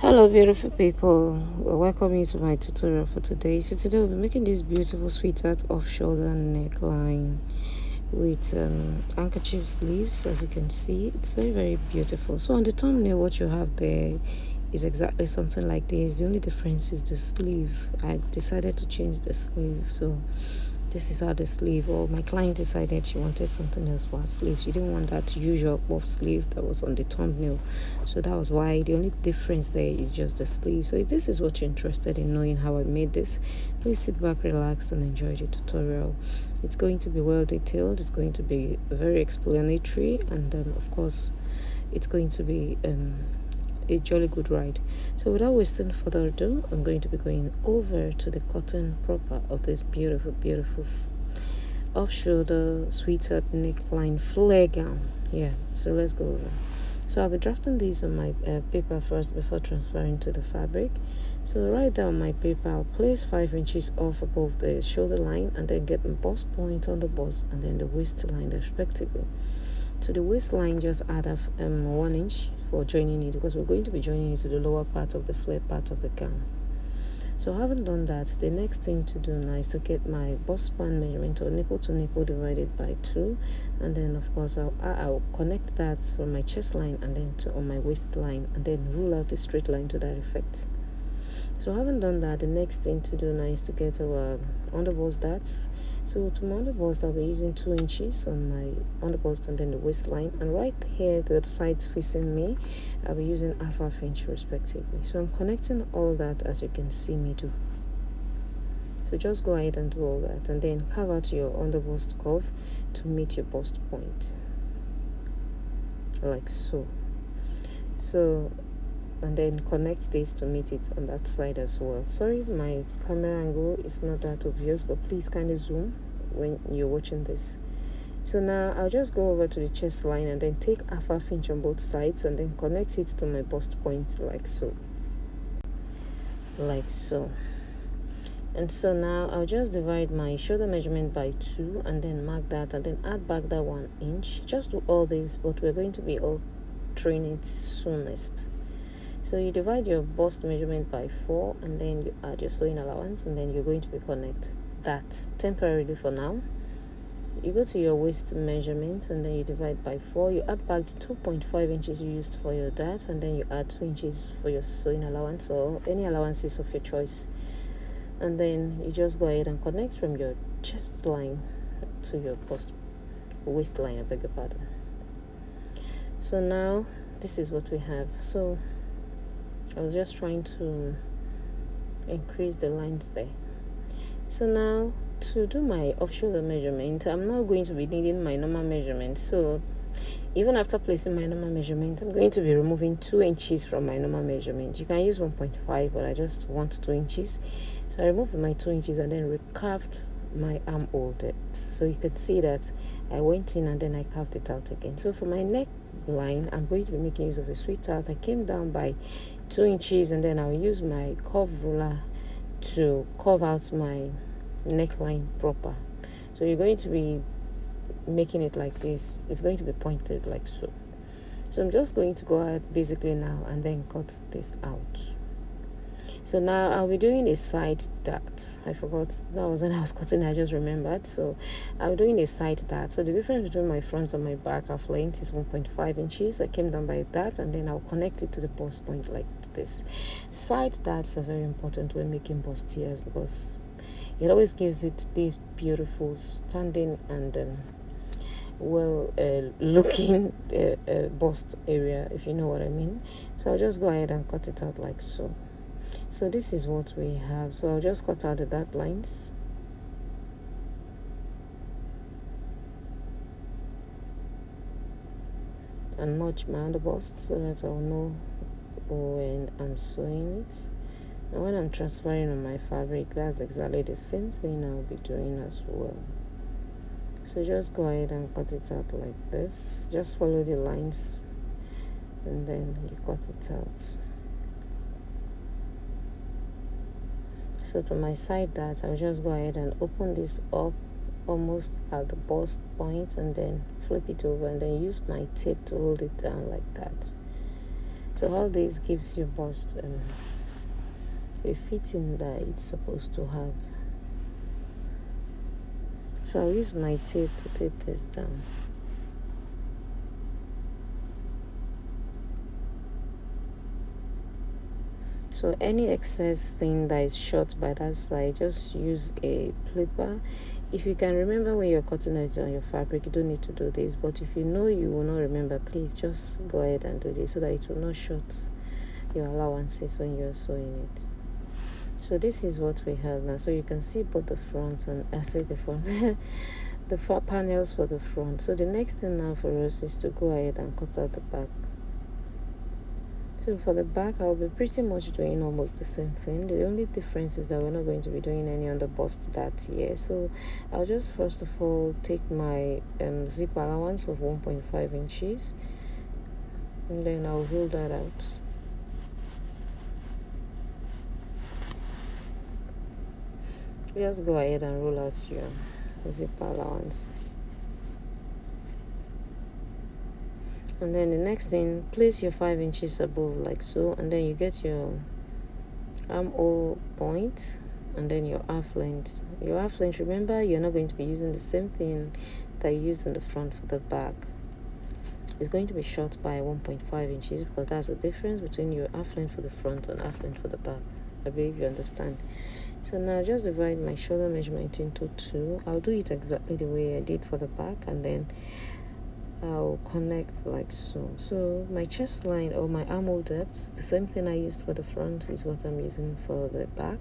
Hello beautiful people, welcome you to my tutorial for today. So today we'll be making this beautiful sweetheart off shoulder neckline with handkerchief sleeves. As you can see, it's very beautiful. So on the thumbnail, what you have there is exactly something like this. The only difference is the sleeve. I decided to change the sleeve, so this is how the sleeve, or my client decided she wanted something else for her sleeve. She didn't want that usual puff sleeve that was on the thumbnail, so that was why the only difference there is just the sleeve. So if this is what you're interested in knowing how I made this, please sit back, relax, and enjoy the tutorial. It's going to be well detailed, it's going to be very explanatory, and of course it's going to be a jolly good ride. So without wasting further ado, I'm going to be going over to the cotton proper of this beautiful off-shoulder sweater neckline flare gown. Yeah, so let's go over. So I'll be drafting these on my paper first before transferring to the fabric. So right there on my paper, I'll place 5 inches off above the shoulder line and then get my bust point on the bust and then the waistline respectively. To the waistline, just add 1 inch for joining it, because we're going to be joining it to the lower part of the flare part of the gown. So having done that, the next thing to do now is to get my bust span measurement, or nipple to nipple divided by 2, and then of course I'll connect that from my chest line and then to on my waistline, and then rule out a straight line to that effect. So having done that, the next thing to do now is to get our underbust darts. So to my underbust, I'll be using 2 inches on my underbust and then the waistline, and right here the sides facing me, I'll be using half inch respectively. So I'm connecting all that as you can see me do. So just go ahead and do all that, and then carve out your underbust curve to meet your bust point, like so. And then connect this to meet it on that side as well. Sorry, my camera angle is not that obvious, but please kindly zoom when you're watching this. So now I'll just go over to the chest line and then take half inch on both sides and then connect it to my bust point, like so. And so now I'll just divide my shoulder measurement by 2 and then mark that and then add back that 1 inch. Just do all this, but we're going to be altering it soonest. So you divide your bust measurement by 4 and then you add your sewing allowance, and then you're going to be connect that temporarily for now. You go to your waist measurement and then you divide by 4. You add back the 2.5 inches you used for your dart, and then you add 2 inches for your sewing allowance or any allowances of your choice. And then you just go ahead and connect from your chest line to your waistline, I beg your pardon. So now this is what we have. So I was just trying to increase the lines there. So now to do my off-shoulder measurement, I'm now going to be needing my normal measurement. So even after placing my normal measurement, I'm going to be removing 2 inches from my normal measurement. You can use 1.5, but I just want 2 inches. So I removed my 2 inches and then recurved my armhole depth. So you can see that I went in and then I carved it out again. So for my neck line, I'm going to be making use of a sweetheart. I came down by 2 inches and then I'll use my curve ruler to curve out my neckline proper. So you're going to be making it like this. It's going to be pointed like so. So I'm just going to go ahead basically now and then cut this out. So now I'll be doing a side dart. I forgot, that was when I was cutting, I just remembered. So I'm doing a side dart. So the difference between my front and my back half length is 1.5 inches. I came down by that and then I'll connect it to the bust point like this. Side darts are very important when making bustiers because it always gives it this beautiful standing and looking bust area, if you know what I mean. So I'll just go ahead and cut it out like so. So this is what we have. So I'll just cut out the dart lines. And notch my underbust so that I'll know when I'm sewing it. And when I'm transferring on my fabric, that's exactly the same thing I'll be doing as well. So just go ahead and cut it out like this. Just follow the lines and then you cut it out. So to my side dart, I'll just go ahead and open this up almost at the bust point and then flip it over and then use my tape to hold it down like that. So all this gives your bust a fitting that it's supposed to have. So I'll use my tape to tape this down. So any excess thing that is short by that side, just use a clipper. If you can remember when you're cutting it on your fabric, you don't need to do this. But if you know you will not remember, please just go ahead and do this so that it will not short your allowances when you're sewing it. So this is what we have now. So you can see both the front and the front, the panels for the front. So the next thing now for us is to go ahead and cut out the back. So for the back, I'll be pretty much doing almost the same thing. The only difference is that we're not going to be doing any on the bust that year. So I'll just first of all take my zip allowance of 1.5 inches, and then I'll roll that out. Just go ahead and roll out your zip allowance. And then the next thing, place your 5 inches above like so, and then you get your armhole point and then your half length. Your half length, remember, you're not going to be using the same thing that you used in the front for the back. It's going to be short by 1.5 inches because that's the difference between your half length for the front and half length for the back. I believe you understand. So now just divide my shoulder measurement into 2. I'll do it exactly the way I did for the back, and then I'll connect like so. So my chest line or my armhole depth, the same thing I used for the front is what I'm using for the back.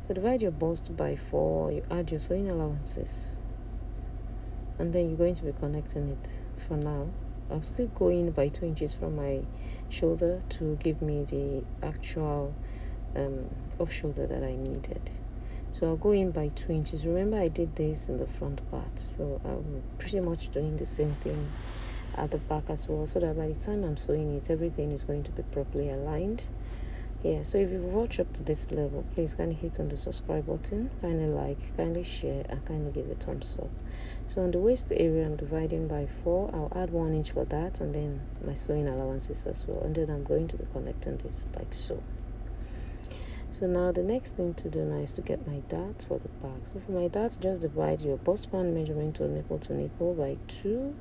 So divide your bust by 4, you add your sewing allowances, and then you're going to be connecting it. For now, I'm still going by 2 inches from my shoulder to give me the actual off shoulder that I needed. So I'll go in by 2 inches. Remember, I did this in the front part, so I'm pretty much doing the same thing at the back as well, so that by the time I'm sewing it, everything is going to be properly aligned. Yeah, so if you've watched up to this level, please kindly hit on the subscribe button, kindly like, kindly share, and kindly give a thumbs up. So on the waist area, I'm dividing by 4. I'll add 1 inch for that, and then my sewing allowances as well, and then I'm going to be connecting this like so. So now the next thing to do now is to get my darts for the back. So for my darts, just divide your bust span measurement to nipple by 2.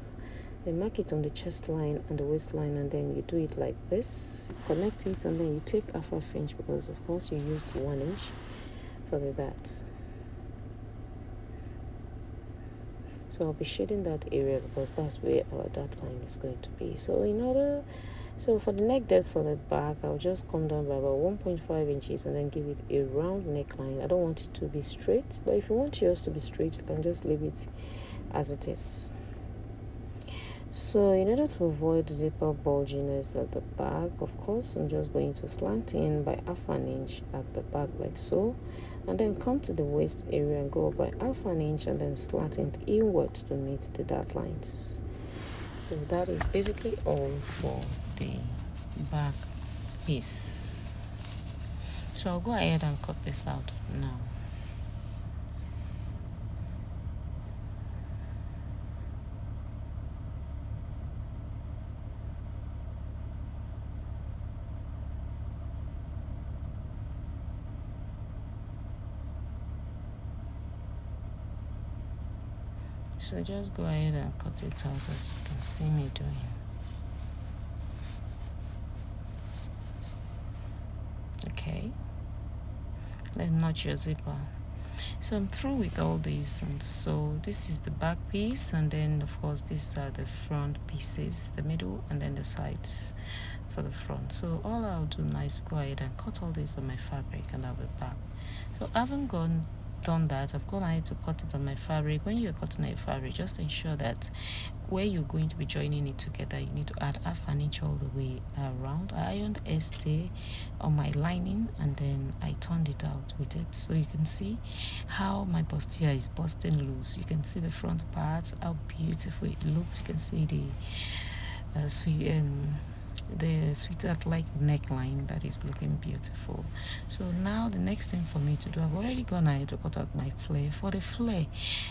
Then mark it on the chest line and the waistline, and then you do it like this. You connect it, and then you take half inch because of course you used 1 inch for the darts. So I'll be shading that area because that's where our dart line is going to be. So for the neck depth for the back, I'll just come down by about 1.5 inches and then give it a round neckline. I don't want it to be straight, but if you want yours to be straight, you can just leave it as it is. So in order to avoid zipper bulginess at the back, of course, I'm just going to slant in by half an inch at the back like so, and then come to the waist area and go up by half an inch and then slant it inwards to meet the dart lines. So that is basically all for the back piece. So I'll go ahead and cut this out now. So just go ahead and cut it out as you can see me doing. Okay, then notch your zipper. So I'm through with all these, and so this is the back piece, and then of course these are the front pieces, the middle and then the sides for the front. So all I'll do now is go ahead and cut all this on my fabric, and I'll be back. So I haven't done that. I've gone ahead to cut it on my fabric. When you're cutting your fabric, just ensure that where you're going to be joining it together, you need to add half an inch all the way around. I ironed stay on my lining, and then I turned it out with it, so you can see how my bustier is busting loose. You can see the front part, how beautiful it looks. You can see the the sweetheart like neckline that is looking beautiful. So now the next thing for me to do, I've already gone ahead to cut out my flare. For the flare,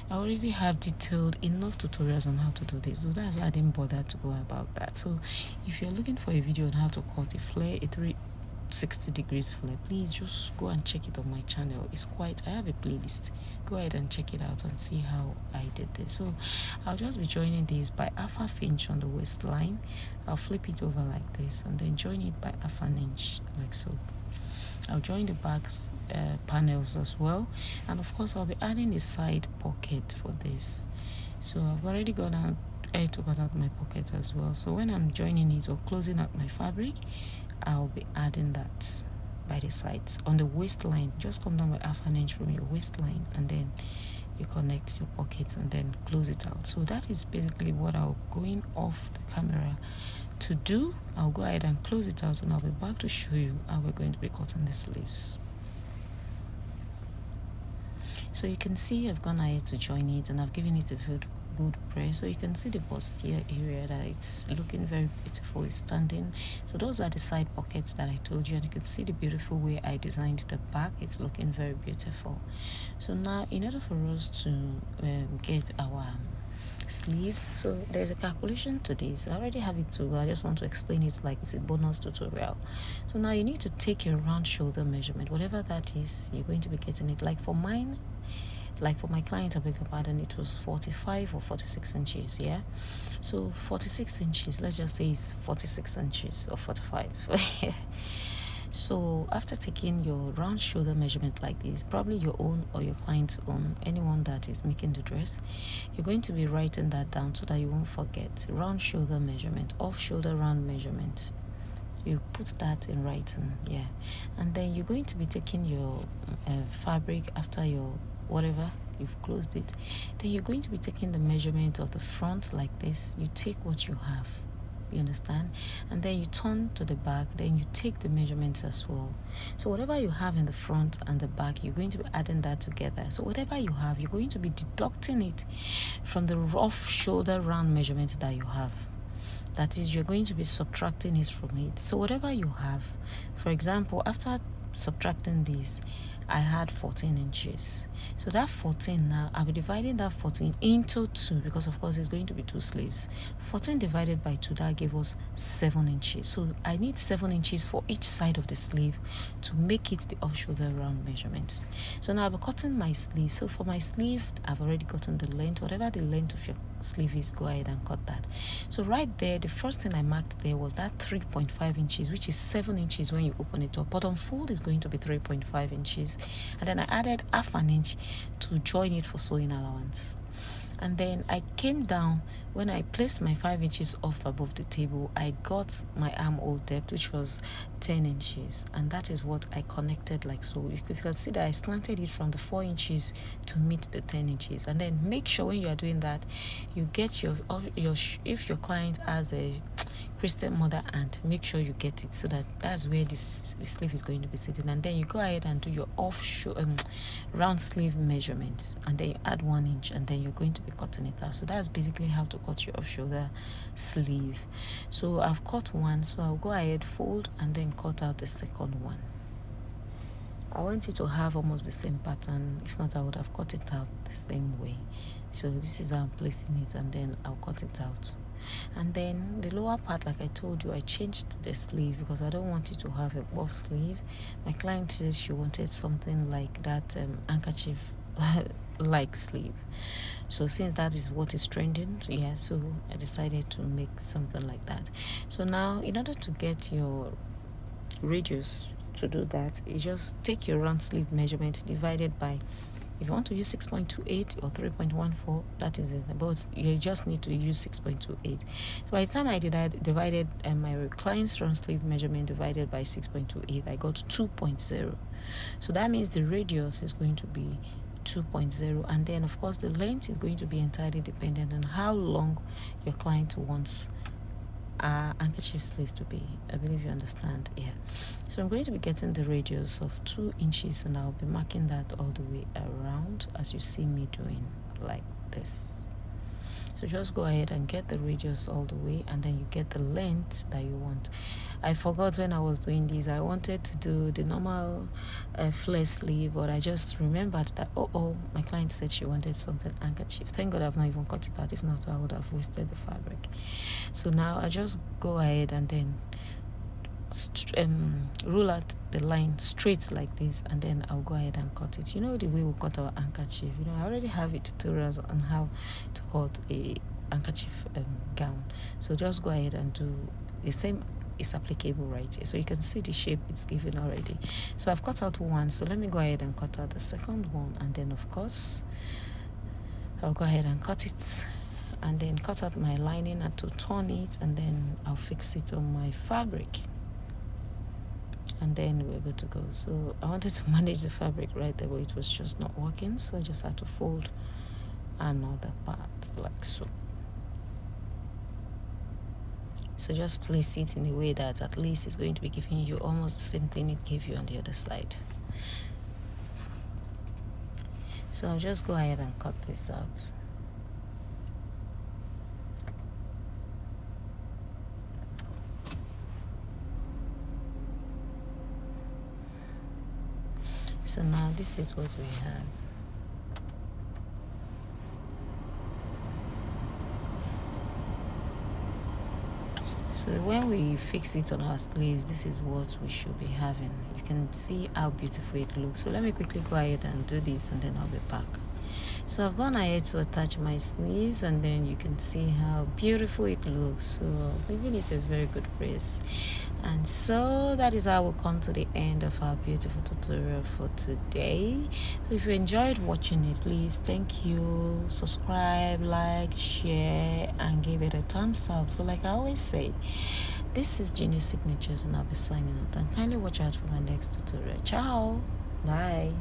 I already have detailed enough tutorials on how to do this, so that's why I didn't bother to go about that. So if you're looking for a video on how to cut a flare, a 360 degrees flare, please just go and check it on my channel. I have a playlist. Go ahead and check it out and see how I did this. So I'll just be joining this by half inch on the waistline. I'll flip it over like this and then join it by half an inch like so. I'll join the back panels as well, and of course I'll be adding a side pocket for this. So I've already gone out to cut out my pocket as well. So when I'm joining it or closing out my fabric, I'll be adding that by the sides on the waistline. Just come down by half an inch from your waistline and then you connect your pockets and then close it out. So that is basically what I'll going off the camera to do. I'll go ahead and close it out and I'll be back to show you how we're going to be cutting the sleeves. So you can see I've gone ahead to join it and I've given it a good press, so you can see the bustier area that it's looking very beautiful. It's standing. So those are the side pockets that I told you, and you can see the beautiful way I designed the back. It's looking very beautiful. So now in order for us to get our sleeve, so there's a calculation to this. I already have it too, but I just want to explain it like it's a bonus tutorial. So now you need to take your round shoulder measurement, whatever that is. You're going to be getting it. Like for mine, like for my client, I beg your pardon, it was 45 or 46 inches. Yeah, so 46 inches, let's just say it's 46 inches or 45. So after taking your round shoulder measurement like this, probably your own or your client's own, anyone that is making the dress, you're going to be writing that down so that you won't forget. Round shoulder measurement, off shoulder round measurement, you put that in writing. Yeah, and then you're going to be taking your fabric after your whatever you've closed it, then you're going to be taking the measurement of the front like this. You take what you have, you understand, and then you turn to the back, then you take the measurements as well. So whatever you have in the front and the back, you're going to be adding that together. So whatever you have, you're going to be deducting it from the rough shoulder round measurement that you have. That is, you're going to be subtracting it from it. So whatever you have, for example, after subtracting this, I had 14 inches. So that 14 now, I'll be dividing that 14 into 2 because of course it's going to be 2 sleeves. 14 divided by 2, that gave us 7 inches. So I need 7 inches for each side of the sleeve to make it the off shoulder round measurements. So now I'll be cutting my sleeve. So for my sleeve, I've already gotten the length. Whatever the length of your sleeve is, go ahead and cut that. So right there, the first thing I marked there was that 3.5 inches, which is 7 inches when you open it up, but on fold is going to be 3.5 inches. And then I added half an inch to join it for sewing allowance. And then I came down. When I placed my 5 inches off above the table, I got my armhole depth, which was 10 inches, and that is what I connected like so. You can see that I slanted it from the 4 inches to meet the 10 inches. And then make sure when you are doing that, you get your if your client has a Christian mother aunt, make sure you get it so that that's where the sleeve is going to be sitting. And then you go ahead and do your round sleeve measurements, and then you add 1 inch, and then you're going to be cutting it out. So that's basically how to cut your off shoulder sleeve. So I've cut one, so I'll go ahead, fold, and then cut out the second one. I want you to have almost the same pattern. If not, I would have cut it out the same way. So this is how I'm placing it, and then I'll cut it out. And then the lower part, like I told you, I changed the sleeve because I don't want it to have a buff sleeve. My client says she wanted something like that handkerchief like sleeve. So since that is what is trending, yeah, so I decided to make something like that. So now in order to get your radius to do that, you just take your round sleeve measurement divided by, if you want to use 6.28 or 3.14, that is it, but you just need to use 6.28. So by the time I divided my client's round sleeve measurement divided by 6.28, I got 2.0. So that means the radius is going to be 2.0, and then of course the length is going to be entirely dependent on how long your client wants handkerchief sleeve to be. I believe you understand. Yeah, so I'm going to be getting the radius of 2 inches, and I'll be marking that all the way around as you see me doing like this. So So just go ahead and get the radius all the way, and then you get the length that you want. I forgot when I was doing this, I wanted to do the normal flare sleeve, but I just remembered that my client said she wanted something handkerchief. Thank God I've not even cut it out. If not, I would have wasted the fabric. So now I just go ahead and then rule out the line straight like this, and then I'll go ahead and cut it. You know the way we cut our handkerchief. I already have a tutorials on how to cut a handkerchief gown. So just go ahead and do the same. Is applicable right here, so you can see the shape it's given already. So I've cut out one, so let me go ahead and cut out the second one, and then of course I'll go ahead and cut it, and then cut out my lining and to turn it, and then I'll fix it on my fabric, and then we're good to go. So I wanted to manage the fabric right there, but it was just not working, so I just had to fold another part like so. So just place it in a way that at least it's going to be giving you almost the same thing it gave you on the other side. So I'll just go ahead and cut this out. So now this is what we have. So when we fix it on our sleeves, this is what we should be having. You can see how beautiful it looks. So let me quickly go ahead and do this, and then I'll be back. So I've gone ahead to attach my sleeves, and then you can see how beautiful it looks. So giving it a very good press. And so that is how we'll come to the end of our beautiful tutorial for today. So if you enjoyed watching it, please, thank you, subscribe, like, share, and give it a thumbs up. So like I always say, this is Jine Signatures, and I'll be signing out, and kindly watch out for my next tutorial. Ciao, bye.